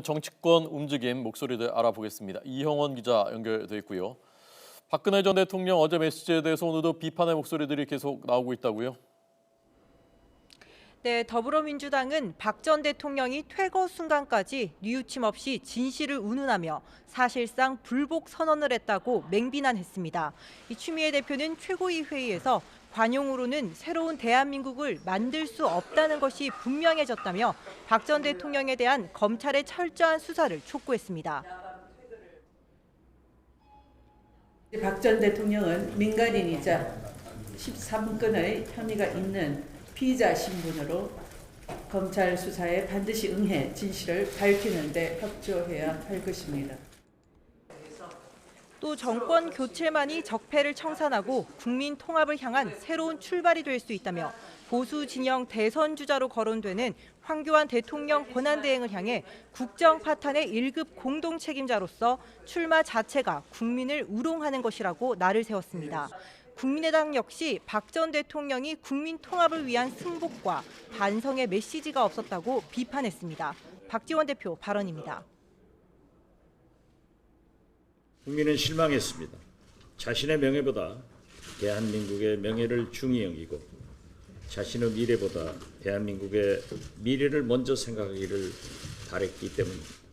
정치권 움직임 목소리들 알아보겠습니다. 이형원 기자 연결돼 있고요. 박근혜 전 대통령 어제 메시지에 대해서 오늘도 비판의 목소리들이 계속 나오고 있다고요? 네, 더불어민주당은 박 전 대통령이 퇴거 순간까지 뉘우침 없이 진실을 운운하며 사실상 불복 선언을 했다고 맹비난했습니다. 추미애 대표는 최고위 회의에서 관용으로는 새로운 대한민국을 만들 수 없다는 것이 분명해졌다며 박 전 대통령에 대한 검찰의 철저한 수사를 촉구했습니다. 박 전 대통령은 민간인이자 13건의 혐의가 있는 피의자 신분으로 검찰 수사에 반드시 응해 진실을 밝히는 데 협조해야 할 것입니다. 또 정권 교체만이 적폐를 청산하고 국민 통합을 향한 새로운 출발이 될 수 있다며 보수 진영 대선 주자로 거론되는 황교안 대통령 권한대행을 향해 국정 파탄의 1급 공동 책임자로서 출마 자체가 국민을 우롱하는 것이라고 날을 세웠습니다. 국민의당 역시 박 전 대통령이 국민 통합을 위한 승복과 반성의 메시지가 없었다고 비판했습니다. 박지원 대표 발언입니다. 국민은 실망했습니다. 자신의 명예보다 대한민국의 명예를 중히 여기고 자신의 미래보다 대한민국의 미래를 먼저 생각하기를 바랬기 때문입니다.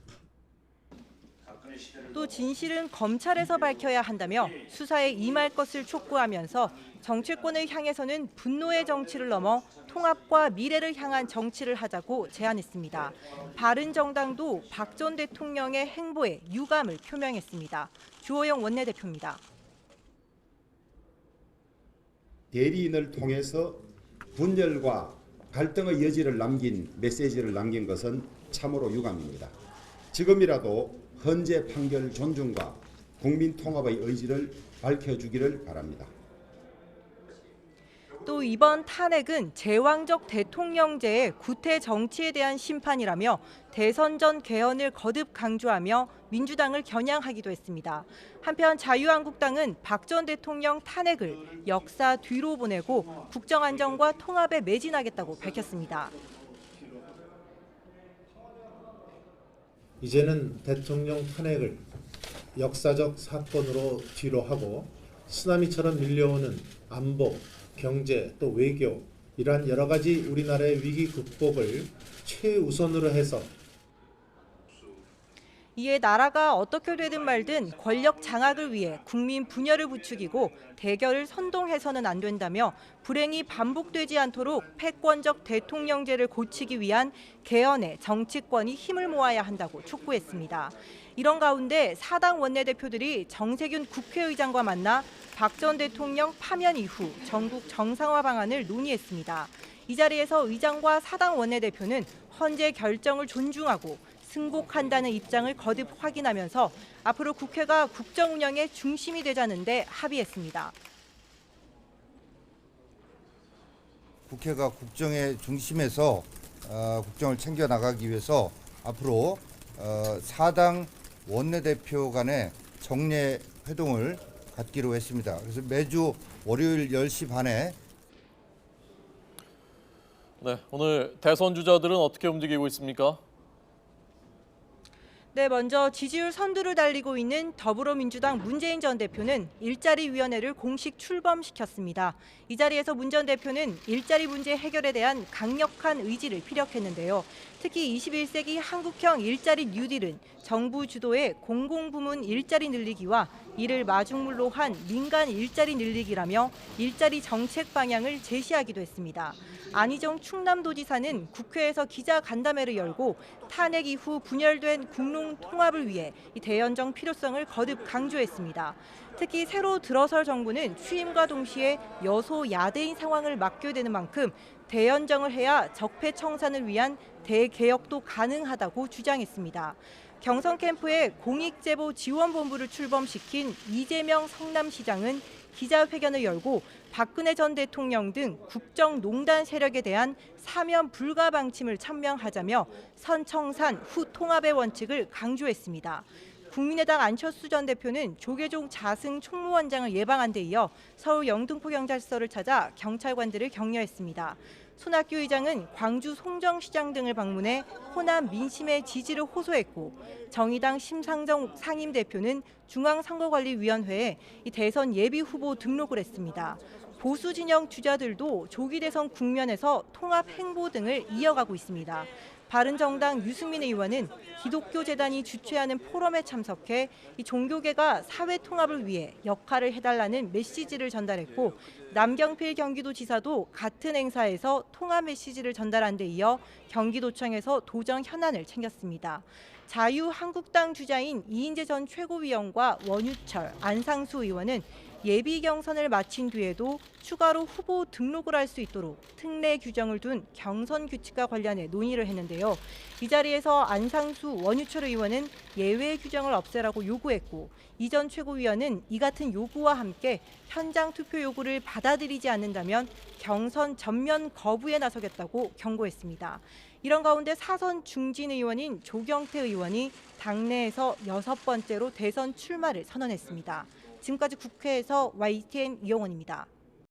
또 진실은 검찰에서 밝혀야 한다며 수사에 임할 것을 촉구하면서 정치권을 향해서는 분노의 정치를 넘어 통합과 미래를 향한 정치를 하자고 제안했습니다. 바른정당도 박 전 대통령의 행보에 유감을 표명했습니다. 주호영 원내대표입니다. 대리인을 통해서 분열과 갈등의 여지를 남긴 메시지를 남긴 것은 참으로 유감입니다. 지금이라도 헌재 판결 존중과 국민 통합의 의지를 밝혀주기를 바랍니다. 또 이번 탄핵은 제왕적 대통령제의 구태 정치에 대한 심판이라며 대선 전 개헌을 거듭 강조하며 민주당을 겨냥하기도 했습니다. 한편 자유한국당은 박 전 대통령 탄핵을 역사 뒤로 보내고 국정안정과 통합에 매진하겠다고 밝혔습니다. 이제는 대통령 탄핵을 역사적 사건으로 뒤로 하고 쓰나미처럼 밀려오는 안보, 경제, 또 외교 이러한 여러 가지 우리나라의 위기 극복을 최우선으로 해서 이에 나라가 어떻게 되든 말든 권력 장악을 위해 국민 분열을 부추기고 대결을 선동해서는 안 된다며 불행이 반복되지 않도록 패권적 대통령제를 고치기 위한 개헌에 정치권이 힘을 모아야 한다고 촉구했습니다. 이런 가운데 사당 원내대표들이 정세균 국회의장과 만나 박 전 대통령 파면 이후 전국 정상화 방안을 논의했습니다. 이 자리에서 의장과 사당 원내대표는 헌재 결정을 존중하고 승복한다는 입장을 거듭 확인하면서 앞으로 국회가 국정 운영의 중심이 되자는데 합의했습니다. 국회가 국정의 중심에서 국정을 챙겨 나가기 위해서 앞으로 사당 원내대표 간의 정례 회동을 갖기로 했습니다. 그래서 매주 월요일 10시 반에 네, 오늘 대선 주자들은 어떻게 움직이고 있습니까? 네, 먼저 지지율 선두를 달리고 있는 더불어민주당 문재인 전 대표는 일자리위원회를 공식 출범시켰습니다. 이 자리에서 문 전 대표는 일자리 문제 해결에 대한 강력한 의지를 피력했는데요. 특히 21세기 한국형 일자리 뉴딜은 정부 주도의 공공부문 일자리 늘리기와 이를 마중물로 한 민간 일자리 늘리기라며 일자리 정책 방향을 제시하기도 했습니다. 안희정 충남도지사는 국회에서 기자간담회를 열고 탄핵 이후 분열된 국론 통합을 위해 대연정 필요성을 거듭 강조했습니다. 특히 새로 들어설 정부는 취임과 동시에 여소야대인 상황을 맡겨야 되는 만큼 대연정을 해야 적폐 청산을 위한 대개혁도 가능하다고 주장했습니다. 경선 캠프에 공익제보 지원본부를 출범시킨 이재명 성남시장은 기자회견을 열고 박근혜 전 대통령 등 국정농단 세력에 대한 사면 불가 방침을 천명하자며 선청산 후 통합의 원칙을 강조했습니다. 국민의당 안철수 전 대표는 조계종 자승 총무원장을 예방한 데 이어 서울 영등포경찰서를 찾아 경찰관들을 격려했습니다. 손학규 의장은 광주 송정시장 등을 방문해 호남 민심의 지지를 호소했고 정의당 심상정 상임대표는 중앙선거관리위원회에 대선 예비후보 등록을 했습니다. 보수 진영 주자들도 조기 대선 국면에서 통합 행보 등을 이어가고 있습니다. 바른정당 유승민 의원은 기독교 재단이 주최하는 포럼에 참석해 이 종교계가 사회 통합을 위해 역할을 해달라는 메시지를 전달했고 남경필 경기도지사도 같은 행사에서 통합 메시지를 전달한 데 이어 경기도청에서 도정 현안을 챙겼습니다. 자유한국당 주자인 이인재 전 최고위원과 원유철, 안상수 의원은 예비 경선을 마친 뒤에도 추가로 후보 등록을 할 수 있도록 특례 규정을 둔 경선 규칙과 관련해 논의를 했는데요. 이 자리에서 안상수, 원유철 의원은 예외 규정을 없애라고 요구했고 이 전 최고위원은 이 같은 요구와 함께 현장 투표 요구를 받아들이지 않는다면 경선 전면 거부에 나서겠다고 경고했습니다. 이런 가운데 사선 중진 의원인 조경태 의원이 당내에서 6번째로 대선 출마를 선언했습니다. 지금까지 국회에서 YTN 이영원입니다.